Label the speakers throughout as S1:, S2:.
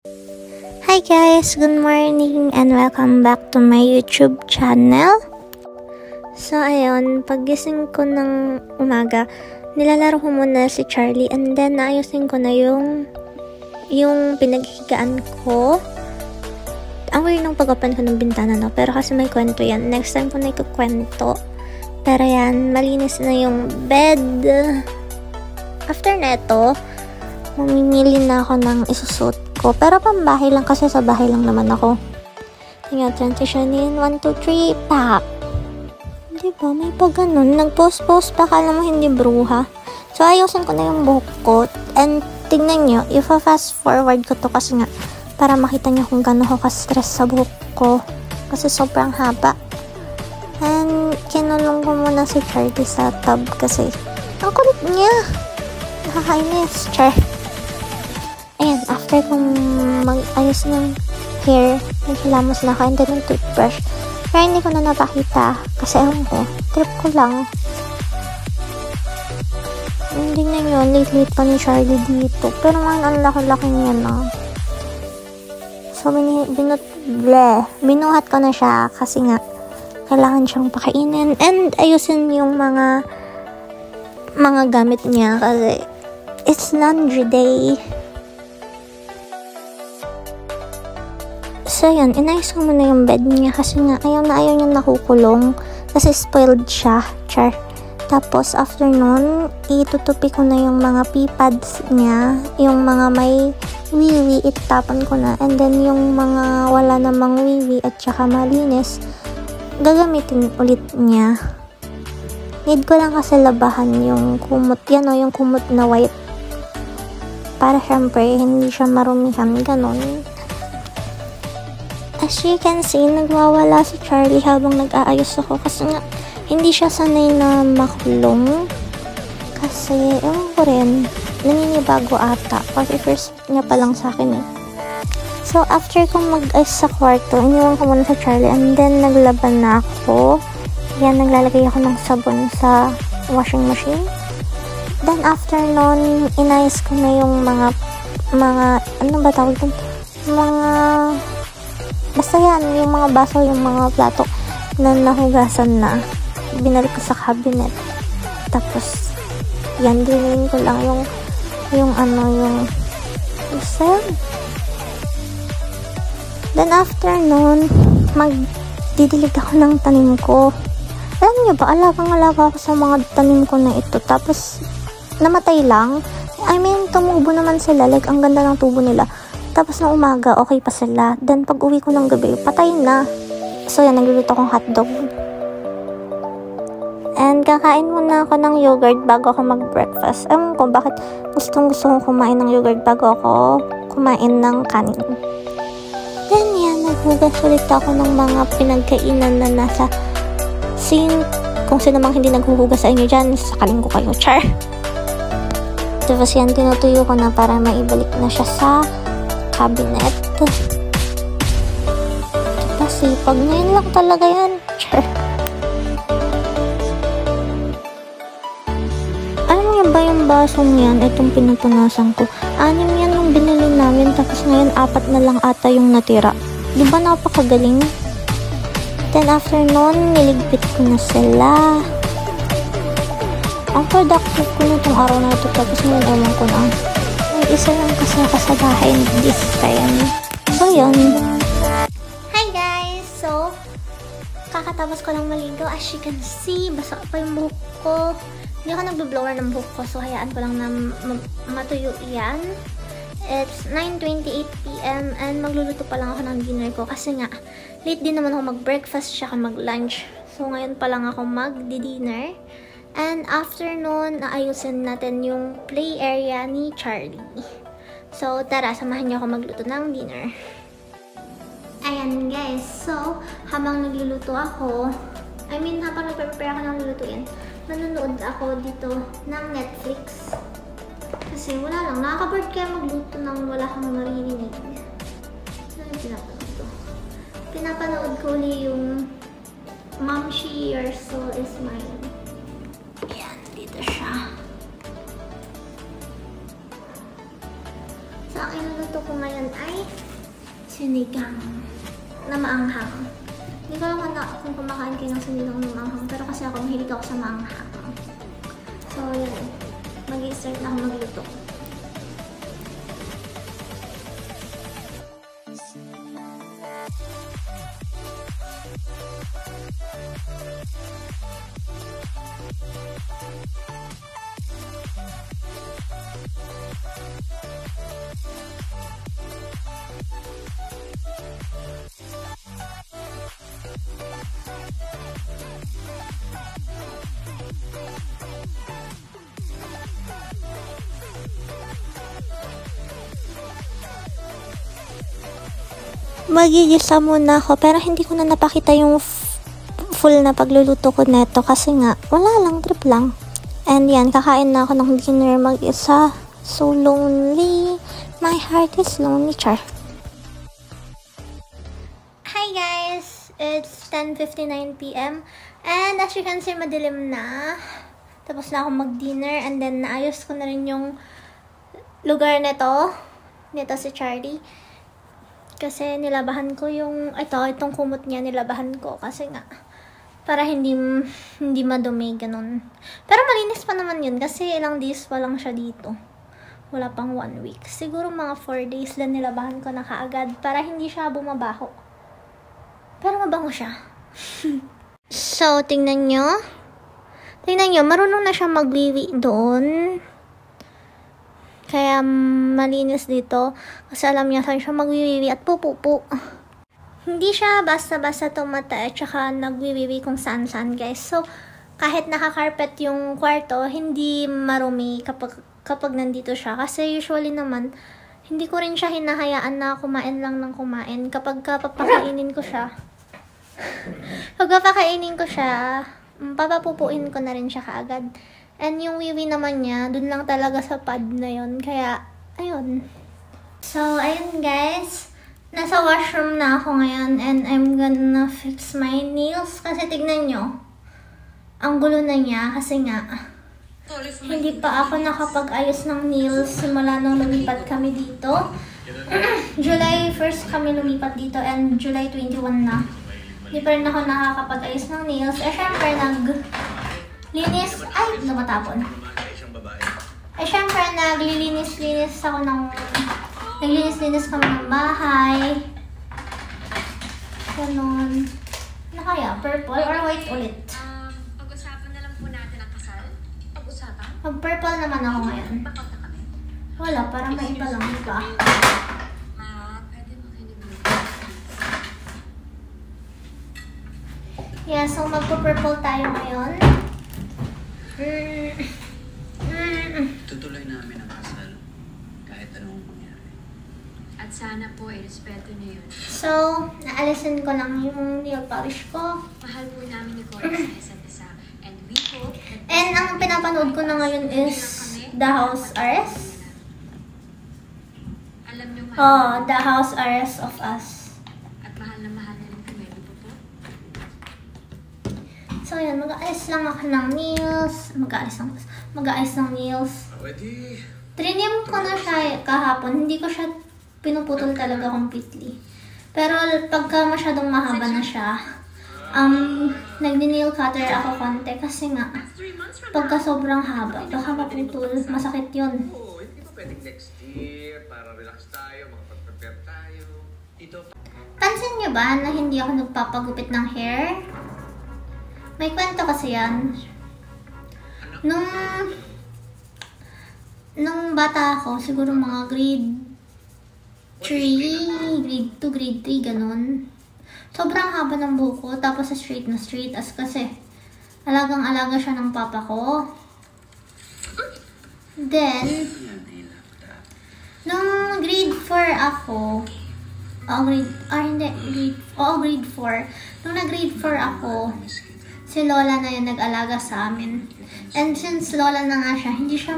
S1: Hi guys! Good morning and welcome back to my YouTube channel. So ayun, paggising ko ng umaga, nilalaro ko muna si Charlie and then naayusin ko na yung pinaghihigaan ko. Ang weird ng pag-open ko ng bintana, no? Pero kasi may kwento yan. Next time ko na ikukwento. Pero yan, malinis na yung bed. After neto, mamimili na ako ng isusot ko. Pero pambahay lang kasi sa bahay lang naman ako. Tingnan, transitionin. 1, 2, 3, pak! Diba? May pa ganun. Nag-post-post pa. Kala mo hindi bruha. So, ayusin ko na yung buhok ko. And, tingnan nyo. Ipa-fast forward ko to kasi nga para makita nyo kung gano'n ako ka-stress sa buhok ko. Kasi sobrang haba. And, kinulong ko muna si Charlie sa tub kasi ang kulit niya. Nakakainis. Char. Ayan, after kong mag-ayos ng hair, nagkilamos na ako and then ng toothbrush. Pero hindi ko na napakita kasi ewan ko, trip ko lang. Hindi na yun, late pa ni Charlie dito. Pero ngayon, ang laki-laki niya na. So, binuhat ko na siya kasi nga, kailangan siyang pakainin and ayusin yung mga gamit niya kasi it's laundry day. So, yun, inayos ko muna yung bed niya kasi nga, ayaw niya nakukulong kasi spoiled siya, char. Tapos, after nun, itutupi ko na yung mga pee pads niya, yung mga may wiwi, itapon ko na, and then yung mga wala namang wiwi at saka malinis, gagamitin ulit niya. Need ko lang kasi labahan yung kumot, yan o, yung kumot na white. Para syempre, hindi siya marumihan, ganun. As you can see, nagwawala si Charlie habang nag-aayos ako kasi nga, hindi siya sanay na makulong. Kasi, ewan ko rin, naninibago ata. Kasi first niya pa lang sa akin eh. So, after kong mag-ayos sa kwarto, iniwan ko muna sa Charlie and then naglaban na ako. Yan, naglalagay ako ng sabon sa washing machine. Then, after nun, inayos ko na yung mga, ano ba tawag dun? Basta yan, yung mga baso, yung mga plato na nahugasan na. Binalik ko sa cabinet. Tapos, yan, drilin ko lang basta yan. Then, after nun, magdidilig ako ng tanim ko. Alam niyo ba, alagang-alaga ako sa mga tanim ko na ito. Tapos, namatay lang. I mean, tumubo naman sila. Like, ang ganda ng tubo nila. Tapos, ng umaga, okay pa sila. Then, pag uwi ko ng gabi, patay na. So, yan, nagluluto akong hotdog. And, kakain muna ako ng yogurt bago ako mag-breakfast. Ewan ko, bakit gusto kong kumain ng yogurt bago ako kumain ng kanin. Then, yan, naghugas ulit ako ng mga pinagkainan na nasa sink. Kung sino mang hindi naghuhugas sa inyo dyan, sakalin ko kayo, char. Tapos yan, tinutuyo ko na para maibalik na siya sa cabinet. Kasi pag ngayon lang talaga yan, char. Alam mo ba yung basong yan, itong pinupunasan ko? 6 yan nung binili namin, tapos ngayon 4 na lang ata yung natira. Di ba napakagaling? Then after nun, niligpit ko na sila. Ang productive ko na itong araw na ito, tapos ngayon ewan ko na. May isa lang kasi ako sa bahay this time. So yun. Hi guys! So, kakatapos ko lang maligo. As you can see, basa pa yung buhok ko. Hindi ako nagbe-blower ng buhok ko, so hayaan ko lang na matuyo yan. It's 9:28 PM and magluluto pa lang ako ng dinner ko kasi nga, late din naman ako mag-breakfast siya mag-lunch. So, ngayon pa lang ako mag-dinner. And after nun, naayusin natin yung play area ni Charlie. So, tara, samahan niyo ako magluto ng dinner. Ayan guys, so, habang nagluluto ako, habang nagpe-prepare ako ng lulutuin, nanonood ako dito ng Netflix. Kasi wala lang, nakaka-board kaya magluto nang wala kang maririnig. Ano yung pinapanood ko? Pinapanood ko ulit yung Momshi, Your Soul is Mine. Ayan, dito siya. So, ang iluluto ko ngayon ay sinigang na maanghang. Hindi ko alam kung kumakain kayo ng sinigang na maanghang, pero kasi ako mahilig ako sa maanghang. So, yun. Mag-i-start na ako magluto. Magigisa muna ako, pero hindi ko na napakita yung full na pagluluto ko neto kasi nga, wala lang, trip lang. And yan, kakain na ako ng dinner mag-isa. So lonely. My heart is lonely, char. Hi guys! It's 10:59 p.m. And as you can see, madilim na. Tapos na ako mag-dinner and then naayos ko na rin yung lugar nito. Nito si Charlie. Kasi nilabahan ko yung, itong kumot niya, nilabahan ko. Kasi nga, para hindi madumi, ganun. Pero malinis pa naman yun, kasi ilang days pa lang siya dito. Wala pang 1 week. Siguro mga 4 days lang nilabahan ko na kaagad, para hindi siya bumabaho. Pero mabango siya. So, tingnan nyo. Tingnan nyo, marunong na siya magwiwi doon. Kaya malinis dito kasi alam niya saan siya magwiwiwi at pupupo. Hindi siya basta-basta tumata at saka nagwiwiwi kung saan-saan guys. So, kahit nakakarpet yung kwarto, hindi marumi kapag nandito siya. Kasi usually naman, hindi ko rin siya hinahayaan na kumain lang ng kumain. Kapag papakainin ko siya, papapupuin ko na rin siya kaagad. And yung wiwi naman niya, dun lang talaga sa pad na yun. Kaya, ayun. So, ayun guys. Nasa washroom na ako ngayon and I'm gonna fix my nails. Kasi tignan nyo, ang gulo na niya kasi nga, hindi pa ako nakapag-ayos ng nails simula nung lumipat kami dito. July 1st kami lumipat dito and July 21 na. Hindi pa rin ako nakakapag-ayos ng nails. Syempre linis, ay, namatapon. Syempre, naglilinis-linis ako naglilinis-linis kami ng bahay. Ganon. Ano kaya? Purple or white ulit?
S2: Pag-usapan na lang po natin ang kasal. Pag-usapan?
S1: Mag-purple naman ako ngayon.
S2: Bakit na kami?
S1: Wala, parang may iba lang, diba?
S2: Pwede mo kinig.
S1: Yeah, so magpo-purple tayo ngayon.
S3: Tutuloy namin ang kasal kahit anong mangyari.
S2: At sana po irespeto niyo yun.
S1: So, naalisin ko lang yung nail polish ko.
S2: Mahal po namin ni Cora sa isa't isa. And we hope that...
S1: And ang pinapanood ko na ngayon is The House Arrest.
S2: Alam niyo
S1: The House Arrest of Us.
S2: At mahal na mahal na rin kami. Di po po?
S1: So, yan. Mag-aayos lang ako ng nails. Mag-aayos ng nails.
S3: Pwede.
S1: Trinim ko na siya kahapon. Hindi ko siya pinuputol talaga completely. Pero pagka masyadong mahaba na siya, nag-nail cutter ako konti kasi nga, pagka sobrang haba, baka maputol. Masakit yun.
S3: Oo, hindi pa pwedeng next year para relax tayo, makapag-prepare tayo.
S1: Pansin niyo ba na hindi ako nagpapagupit ng hair? May kwento kasi yan. Nung bata ako, siguro mga grade 3, grade 2, grade 3, ganun. Sobrang haba ng buhok ko, tapos straight na straight. As kasi, alagang-alaga siya ng papa ko. Then, nung grade 4 ako, grade 4. Nung nag-grade 4 ako, si Lola na yun nag-alaga sa amin. And since Lola na nga siya, hindi siya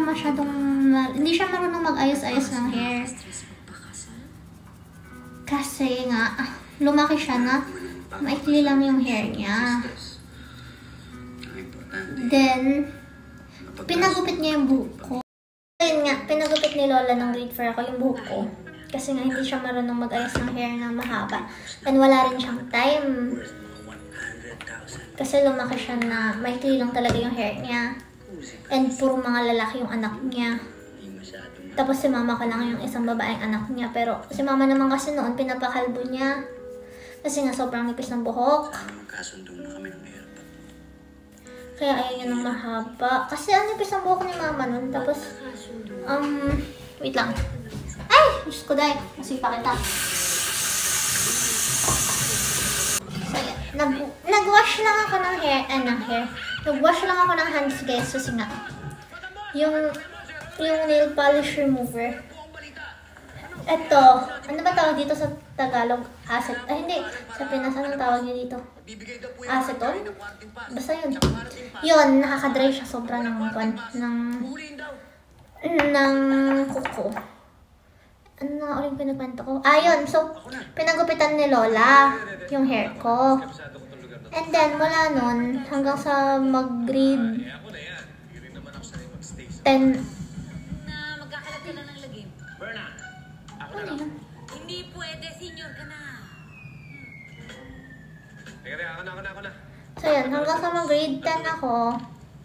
S1: marunong mag-ayos-ayos ng hair. Kasi nga, lumaki siya na maikli lang yung hair niya. Then, pinagupit niya yung buhok ko. Ayun nga, pinagupit ni Lola ng grade 4 ako yung buhok ko. Kasi nga hindi siya marunong mag-ayos ng hair na mahaba. And wala rin siyang time. Kasi lumaki siya na maikli lang talaga yung hair niya. And puro mga lalaki yung anak niya. Tapos si mama ko lang yung isang babaeng anak niya. Pero si mama naman kasi noon pinapakalbo niya. Kasi nga sobrang nipis ng buhok. Kaya ayaw niya ng mahaba. Kasi ang nipis ng buhok ni mama noon. Tapos, wait lang. Ay! Diyos ko dahil. Masipa kita. So, nag-wash lang ako ng hair. Nag-wash lang ako ng hands, guys. Kasi nga, yung nail polish remover. Ito, ano ba tawag dito sa Tagalog? Hindi. Sa Pinas, anong tawag niya dito? Acetone? Basta yun. Yun, nakaka-dry siya sobra ng kuko. Ano na ulit pinakwento ko? Yun. So, pinagupitan ni Lola yung hair ko. And then, mula nun, hanggang sa mag-grade 10.
S2: Na magkakalat ka lang ng lagim.
S3: Berna, ako na
S1: Ano
S3: lang.
S1: yun?
S2: Hindi pwede, senior ka na.
S3: Teka, ako na.
S1: So, yun. Hanggang sa mag-grade 10 ako,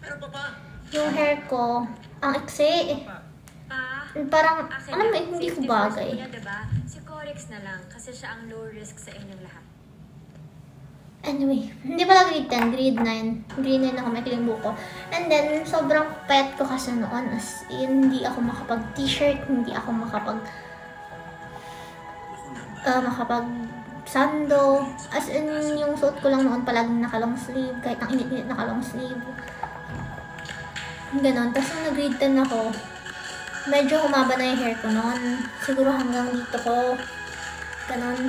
S3: Pero papa,
S1: yung hair ko, ang iksi.
S2: Pa,
S1: Parang,
S2: akin
S1: alam mo,
S2: na,
S1: hindi ko
S2: safety
S1: bagay.
S2: first muna, diba? Si Corex na lang kasi siya ang low risk sa inyong lahat.
S1: Anyway, hindi pala grade 10, grade 9. Grade 9 ako, may kiling buko. And then, sobrang pet ko kasi noon. As in, hindi ako makapag-t-shirt, hindi ako makapag-sando. As in, yung suot ko lang noon palaging naka-long sleeve, kahit ang init-init naka-long sleeve. Ganon. Tapos nung nag-grade 10 ako, medyo humaba na yung hair ko noon. Siguro hanggang dito ko. Ganon.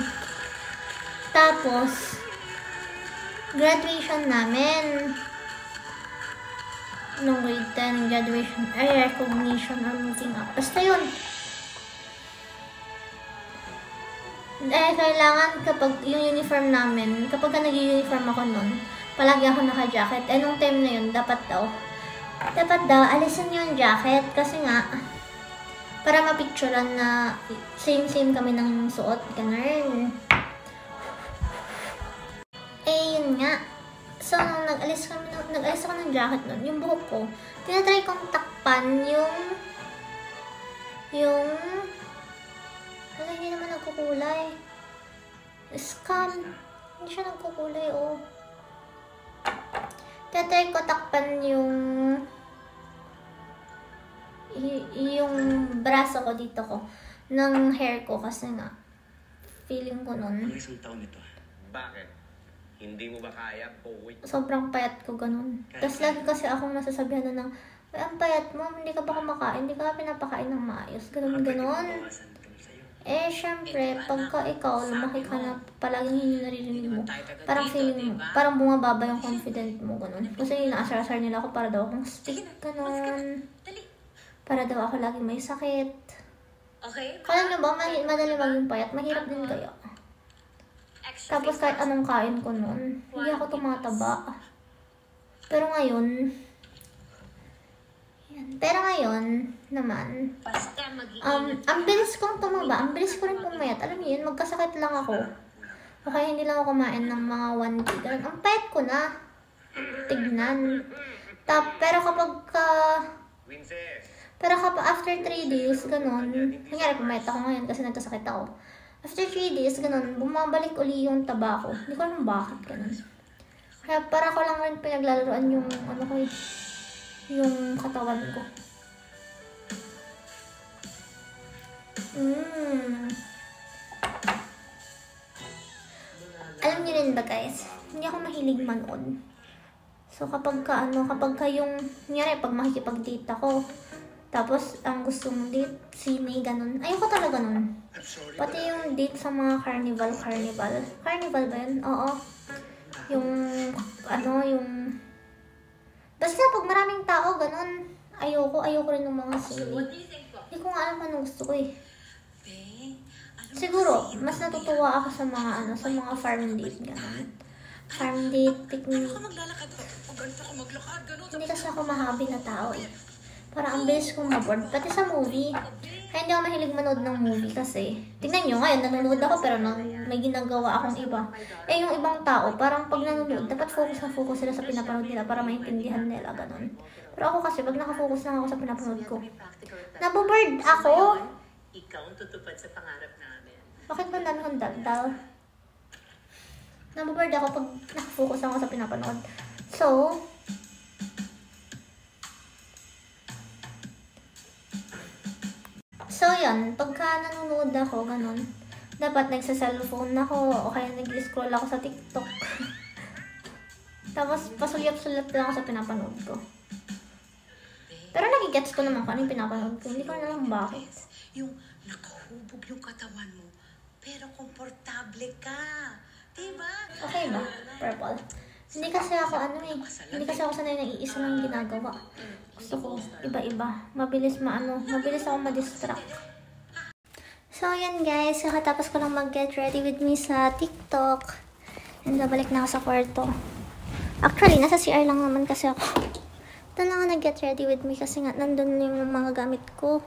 S1: Tapos, graduation namin. Nung grade 10, graduation, recognition or moving up. Basta yun. Kailangan kapag yung uniform namin, kapag nag-uniform ako nun, palagi ako naka-jacket. Nung time na yun, dapat daw, alisin yung jacket. Kasi nga, para mapicturean na same kami ng suot. Ganun. Yun nga. So, nung nag-alis ako ng jacket nun, yung buhok ko, tinatry kong takpan hindi naman nagkukulay. Scam. Hindi siya nagkukulay, oh. Tinatry ko takpan yung braso ko dito ko ng hair ko kasi nga feeling ko nun
S4: Isang taon ito.
S3: bakit? Hindi mo ba kaya? Boy.
S1: sobrang payat ko ganun. Tapos lagi kasi akong nasasabihan na ng, "Ay, ang payat mo, hindi ka ba kumakain, hindi ka pinapakain ng maayos." Ganun. Syempre, pagka ikaw, lumaki ka na palaging hindi naririnig mo, parang feeling mo, parang bumababa yung confident mo, ganun. Kasi inaasar-asar nila ako para daw akong stick, ganun. Para daw ako lagi may sakit.
S2: Okay?
S1: Kala nyo ba, madali maging payat? Mahirap din kaya. Tapos kahit anong kain ko noon, hindi ako tumataba. Pero ngayon naman,
S2: Basta mag-iingat.
S1: ang bilis kong tumaba, ang bilis ko rin pumayat. Alam niyo yun, magkasakit lang ako. O kaya hindi lang ako kumain ng mga 1 day. Ganun. Ang payat ko na. Tignan. Pero kapag after 3 days, ganun, nangyari pumayat ako ngayon kasi nagkasakit ako. After 3 days, ganun, bumabalik uli yung taba ko. Hindi ko alam bakit, ganun. Kaya para ko lang rin pinaglalaroan yung, yung katawan ko. Alam niyo rin ba guys, hindi ako mahilig manood. So kapag yung, nangyari pag makikipag-date ako, tapos ang gusto mong date, sine, ganun. Ayoko talaga nun. Pati yung date sa mga carnival. Carnival ba yun? Oo. Basta pag maraming tao, ganun. Ayoko rin ng mga sine. Hindi ko nga alam anong gusto ko eh. Siguro, mas natutuwa ako sa mga farm date, ganun. Farm date, picnic. Hindi kasi ako mahabi na tao eh. Parang ang bilis kong maboard. Pati sa movie. Kaya hindi ako mahilig manood ng movie kasi, tingnan nyo ngayon, nanonood ako pero may ginagawa akong iba. Eh, yung ibang tao, parang pag nanonood, dapat focus na focus sila sa pinapanood nila para maintindihan nila, ganun. Pero ako kasi, pag nakafocus lang ako sa pinapanood ko, naboboard ako.
S4: Ikaw ang tutupad sa pangarap namin.
S1: Bakit ba dami kong daldal? Naboboard ako pag nakafocus lang ako sa pinapanood. So, yun, pagka nanonood ako, ganun, dapat nagsa-cellphone ako, o kaya nag-scroll ako sa TikTok. Tapos, pasulyap-sulyap lang ako sa pinapanood ko. Pero nagigets ko naman kung ano yung pinapanood ko. Hindi ko na alam bakit.
S4: Yung nakahubog yung katawan mo, pero komportable ka. Diba?
S1: Okay ba? Purple. Hindi kasi ako hindi kasi ako sanay na iisa lang ginagawa. Gusto ko iba-iba. Mabilis ako ma-distract. So, yan guys. Kakatapos ko lang mag-get ready with me sa TikTok. And babalik na ako sa kwarto. Actually, nasa CR lang naman kasi ako. Ito lang ako nag-get ready with me kasi nga nandun yung mga gamit ko.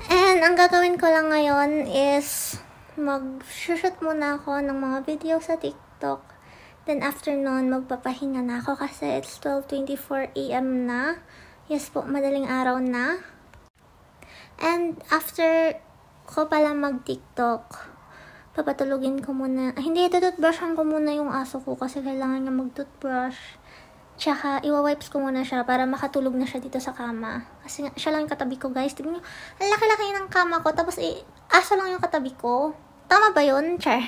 S1: And ang gagawin ko lang ngayon is mag-shoot muna ako ng mga video sa TikTok. Then after nun, magpapahinga na ako kasi it's 12:24 AM na. Yes po, madaling araw na. And after ko pala mag-TikTok, papatulugin ko muna. Hindi, tututbrushan ko muna yung aso ko kasi kailangan niya mag-toothbrush. Tsaka, iwa-wipes ko muna siya para makatulog na siya dito sa kama. Kasi nga, siya lang yung katabi ko, guys. Tignan nyo, ang laki-laki ng kama ko. Tapos, aso lang yung katabi ko. Tama ba yun, Char?